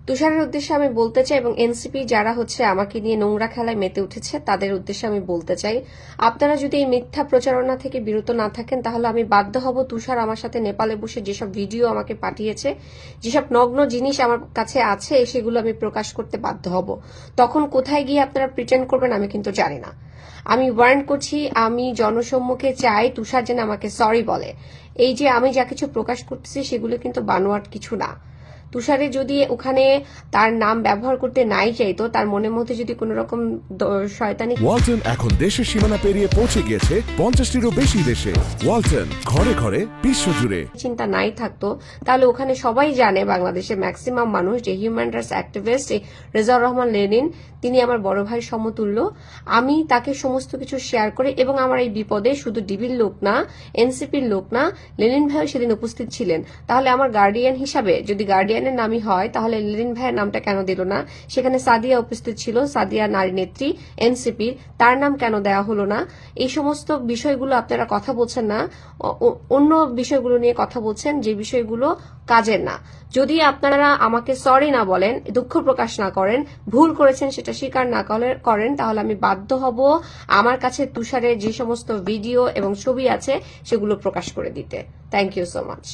তুষারের উদ্দেশ্যে আমি বলতে চাই এবং এনসিপি যারা আমাকে নিয়ে নোংরা খেলায় মেতে উঠেছে তাদের উদ্দেশ্যে আমি বলতে চাই, আপনারা যদি এই মিথ্যা প্রচারণা থেকে বিরত না থাকেন তাহলে আমি বাধ্য হব তুষার আমার সাথে নেপালে বসে যেসব ভিডিও আমাকে পাঠিয়েছে, যেসব নগ্ন জিনিস আমার কাছে আছে সেগুলো আমি প্রকাশ করতে বাধ্য হব। তখন কোথায় গিয়ে আপনারা প্রিটেন্ড করবেন আমি কিন্তু জানি না। আমি ওয়ার্ন করছি, আমি জনসম্মুখে চাই তুষার যেন আমাকে সরি বলে। এই যে আমি যা কিছু প্রকাশ করতেছি সেগুলো কিন্তু বানোয়াট কিছু না। তুষারে যদি ওখানে তার নাম ব্যবহার করতে নাই চাইতো, তার মনের মধ্যে যদি কোন রকম শয়তানি। ওয়ালটন এখন দেশের সীমানা পেরিয়ে পৌঁছে গিয়েছে 50টিরও বেশি দেশে। ওয়ালটন, ঘরে ঘরে বিশ্বজুড়ে। চিন্তা নাই থাকতো তাহলে ওখানে সবাই জানে, বাংলাদেশের ম্যাক্সিমাম মানুষ, যে human rights activist Rezaur Rahman Lenin, তিনি আমার বড় ভাইয়ের সমতুল্য। আমি তাকে সমস্ত কিছু শেয়ার করে, এবং আমার এই বিপদে শুধু ডিবির লোক না, এনসিপির লোক না, লেনিন ভাইও সেদিন উপস্থিত ছিলেন। তাহলে আমার গার্ডিয়ান হিসাবে যদি গার্ডিয়ানের নামই হয় তাহলে লেনিন ভাইয়ের নামটা কেন দিল না? সেখানে সাদিয়া উপস্থিত ছিল, সাদিয়া নারী নেত্রী এনসিপির, তার নাম কেন দেওয়া হলো না? এই সমস্ত বিষয়গুলো আপনারা কথা বলছেন না, অন্য বিষয়গুলো নিয়ে কথা বলছেন যে বিষয়গুলো কাজের না। যদি আপনারা আমাকে সরি না বলেন, দুঃখ প্রকাশ না করেন, ভুল করেছেন সেটা স্বীকার না করেন, তাহলে আমি বাধ্য হব আমার কাছে তুষারের যে সমস্ত ভিডিও এবং ছবি আছে সেগুলো প্রকাশ করে দিতে। Thank you so much.